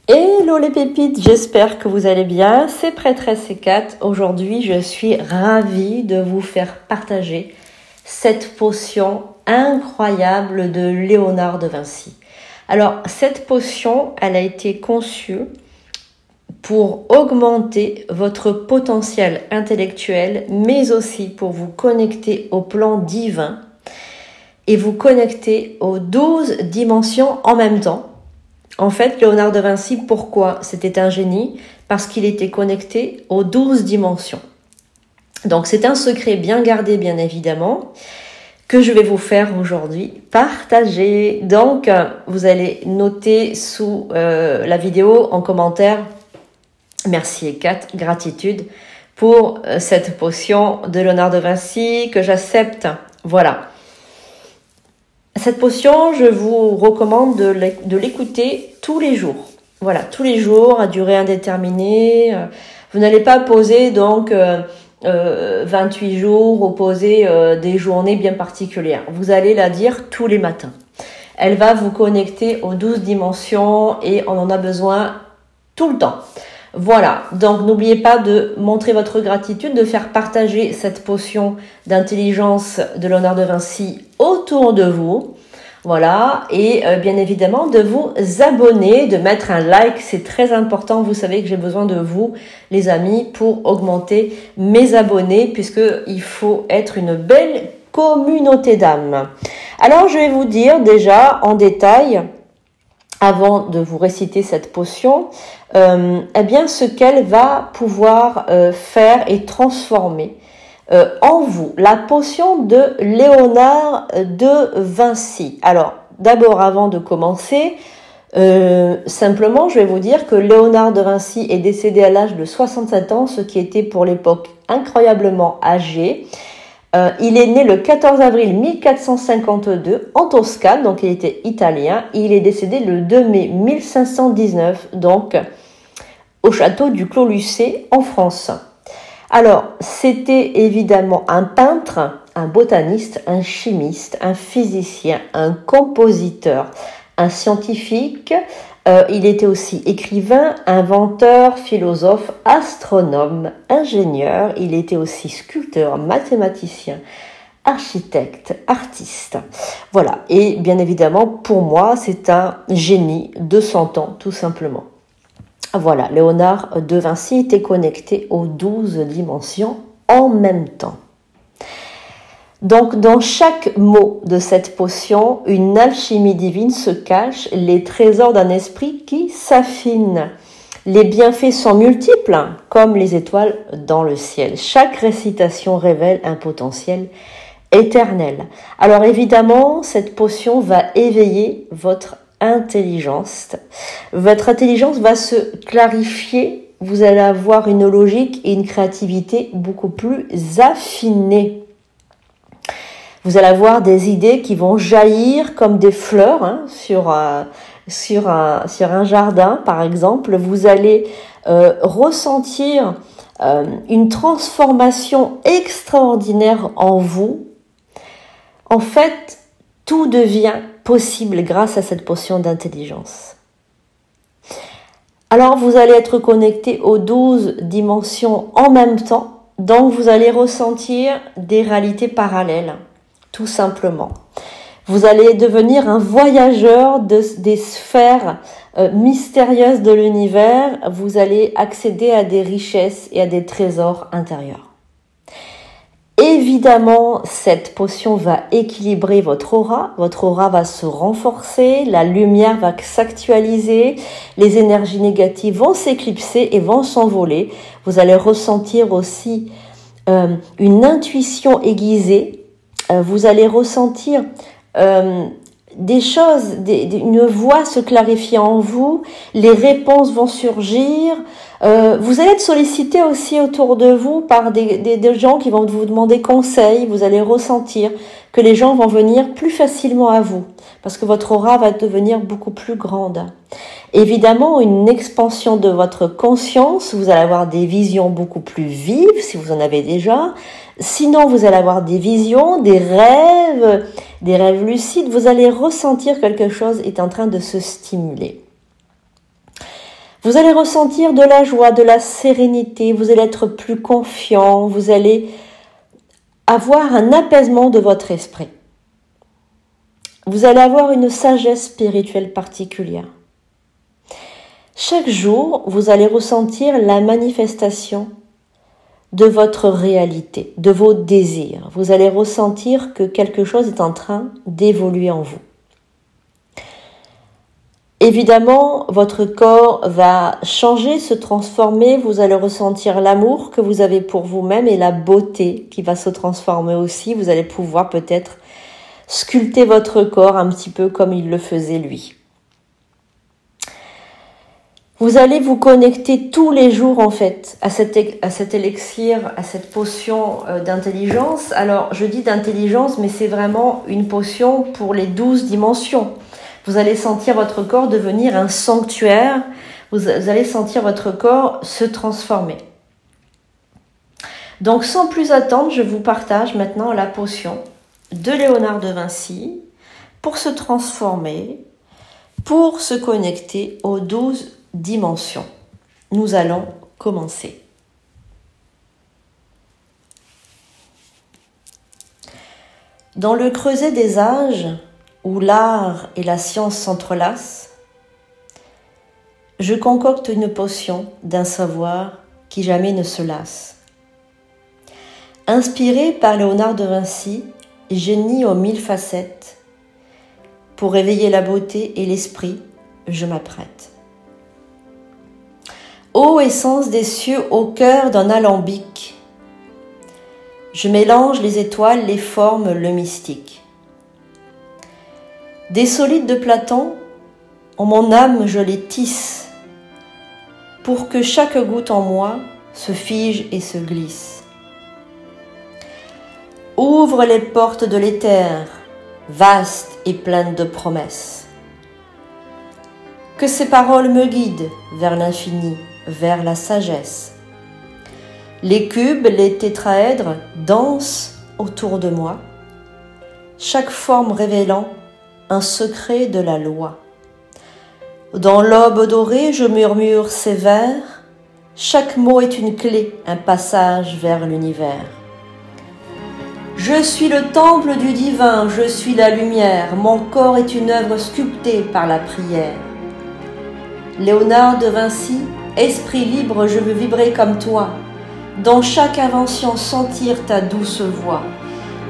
Hello les pépites, j'espère que vous allez bien. C'est Prêtresse C4. Aujourd'hui, je suis ravie de vous faire partager cette potion incroyable de Léonard de Vinci. Alors, cette potion, elle a été conçue pour augmenter votre potentiel intellectuel, mais aussi pour vous connecter au plan divin et vous connecter aux 12 dimensions en même temps. En fait, Léonard de Vinci, pourquoi c'était un génie? Parce qu'il était connecté aux 12 dimensions. Donc, c'est un secret bien gardé, bien évidemment, que je vais vous faire aujourd'hui partager. Donc, vous allez noter sous la vidéo en commentaire « Merci et 4, gratitude pour cette potion de Léonard de Vinci que j'accepte. » Voilà. Cette potion, je vous recommande de l'écouter tous les jours. Voilà, tous les jours, à durée indéterminée. Vous n'allez pas poser donc 28 jours ou poser des journées bien particulières. Vous allez la dire tous les matins. Elle va vous connecter aux 12 dimensions et on en a besoin tout le temps. Voilà, donc n'oubliez pas de montrer votre gratitude, de faire partager cette potion d'intelligence de Léonard de Vinci autour de vous. Voilà, et bien évidemment de vous abonner, de mettre un like, c'est très important. Vous savez que j'ai besoin de vous, les amis, pour augmenter mes abonnés, puisqu'il faut être une belle communauté d'âmes. Alors, je vais vous dire déjà en détail, avant de vous réciter cette potion, eh bien ce qu'elle va pouvoir faire et transformer en vous. La potion de Léonard de Vinci. Alors, d'abord, avant de commencer, simplement, je vais vous dire que Léonard de Vinci est décédé à l'âge de 67 ans, ce qui était pour l'époque incroyablement âgé. Il est né le 14 avril 1452 en Toscane, donc il était italien. Il est décédé le 2 mai 1519, donc au château du Clos Lucé en France. Alors, c'était évidemment un peintre, un botaniste, un chimiste, un physicien, un compositeur, un scientifique. Il était aussi écrivain, inventeur, philosophe, astronome, ingénieur. Il était aussi sculpteur, mathématicien, architecte, artiste. Voilà. Et bien évidemment, pour moi, c'est un génie de 100 ans, tout simplement. Voilà. Léonard de Vinci était connecté aux 12 dimensions en même temps. Donc, dans chaque mot de cette potion, une alchimie divine se cache, les trésors d'un esprit qui s'affine. Les bienfaits sont multiples, comme les étoiles dans le ciel. Chaque récitation révèle un potentiel éternel. Alors évidemment, cette potion va éveiller votre intelligence. Votre intelligence va se clarifier. Vous allez avoir une logique et une créativité beaucoup plus affinées. Vous allez avoir des idées qui vont jaillir comme des fleurs sur un jardin, par exemple. Vous allez ressentir une transformation extraordinaire en vous. En fait, tout devient possible grâce à cette potion d'intelligence. Alors, vous allez être connecté aux 12 dimensions en même temps. Donc, vous allez ressentir des réalités parallèles. Tout simplement. Vous allez devenir un voyageur des sphères mystérieuses de l'univers. Vous allez accéder à des richesses et à des trésors intérieurs. Évidemment, cette potion va équilibrer votre aura. Votre aura va se renforcer, la lumière va s'actualiser, les énergies négatives vont s'éclipser et vont s'envoler. Vous allez ressentir aussi une intuition aiguisée. Vous allez ressentir des choses, une voix se clarifier en vous, les réponses vont surgir. Vous allez être sollicité aussi autour de vous par des gens qui vont vous demander conseil. Vous allez ressentir que les gens vont venir plus facilement à vous parce que votre aura va devenir beaucoup plus grande. Évidemment, une expansion de votre conscience, vous allez avoir des visions beaucoup plus vives si vous en avez déjà. Sinon, vous allez avoir des visions, des rêves lucides. Vous allez ressentir que quelque chose est en train de se stimuler. Vous allez ressentir de la joie, de la sérénité, vous allez être plus confiant, vous allez avoir un apaisement de votre esprit. Vous allez avoir une sagesse spirituelle particulière. Chaque jour, vous allez ressentir la manifestation de votre réalité, de vos désirs. Vous allez ressentir que quelque chose est en train d'évoluer en vous. Évidemment, votre corps va changer, se transformer. Vous allez ressentir l'amour que vous avez pour vous-même et la beauté qui va se transformer aussi. Vous allez pouvoir peut-être sculpter votre corps un petit peu comme il le faisait lui. Vous allez vous connecter tous les jours en fait à cet élixir, à cette potion d'intelligence. Alors je dis d'intelligence, mais c'est vraiment une potion pour les 12 dimensions. Vous allez sentir votre corps devenir un sanctuaire, vous allez sentir votre corps se transformer. Donc sans plus attendre, je vous partage maintenant la potion de Léonard de Vinci pour se transformer, pour se connecter aux 12 dimensions. Nous allons commencer. Dans le creuset des âges, où l'art et la science s'entrelacent, je concocte une potion d'un savoir qui jamais ne se lasse. Inspiré par Léonard de Vinci, génie aux 1000 facettes, pour éveiller la beauté et l'esprit, je m'apprête. Ô essence des cieux, au cœur d'un alambic, je mélange les étoiles, les formes, le mystique. Des solides de Platon, en mon âme je les tisse, pour que chaque goutte en moi se fige et se glisse. Ouvre les portes de l'éther, vastes et pleines de promesses. Que ces paroles me guident vers l'infini, vers la sagesse. Les cubes, les tétraèdres dansent autour de moi, chaque forme révélant un secret de la loi. Dans l'aube dorée, je murmure ces vers, chaque mot est une clé, un passage vers l'univers. Je suis le temple du divin, je suis la lumière, mon corps est une œuvre sculptée par la prière. Léonard de Vinci, esprit libre, je veux vibrer comme toi, dans chaque invention sentir ta douce voix.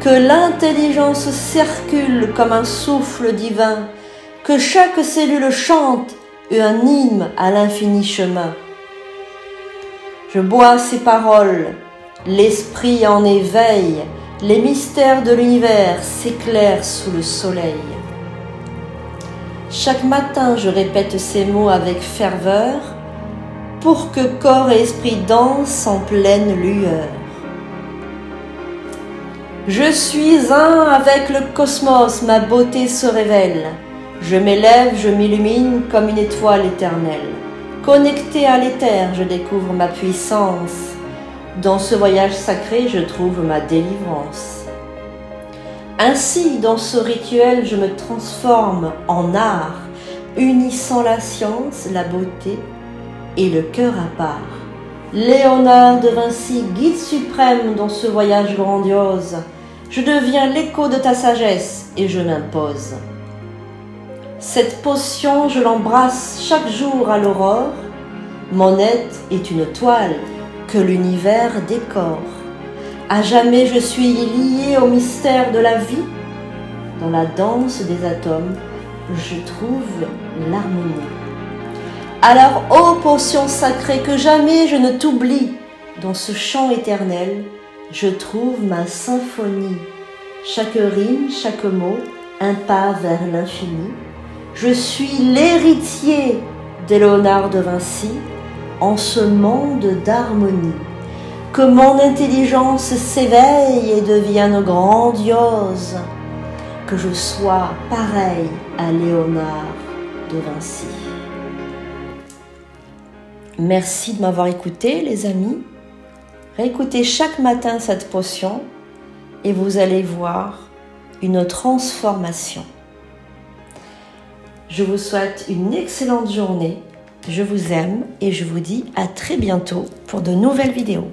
Que l'intelligence circule comme un souffle divin, que chaque cellule chante un hymne à l'infini chemin. Je bois ces paroles, l'esprit en éveil, les mystères de l'univers s'éclairent sous le soleil. Chaque matin, je répète ces mots avec ferveur, pour que corps et esprit dansent en pleine lueur. Je suis un avec le cosmos, ma beauté se révèle. Je m'élève, je m'illumine comme une étoile éternelle. Connecté à l'éther, je découvre ma puissance. Dans ce voyage sacré, je trouve ma délivrance. Ainsi, dans ce rituel, je me transforme en art, unissant la science, la beauté et le cœur à part. Léonard de Vinci, guide suprême dans ce voyage grandiose, je deviens l'écho de ta sagesse et je m'impose. Cette potion, je l'embrasse chaque jour à l'aurore. Mon être est une toile que l'univers décore. À jamais je suis lié au mystère de la vie. Dans la danse des atomes, je trouve l'harmonie. Alors, ô potion sacrée, que jamais je ne t'oublie. Dans ce chant éternel, je trouve ma symphonie. Chaque rime, chaque mot, un pas vers l'infini. Je suis l'héritier de Léonard de Vinci en ce monde d'harmonie. Que mon intelligence s'éveille et devienne grandiose. Que je sois pareil à Léonard de Vinci. Merci de m'avoir écouté, les amis. Réécoutez chaque matin cette potion et vous allez voir une transformation. Je vous souhaite une excellente journée Je vous aime et je vous dis à très bientôt pour de nouvelles vidéos.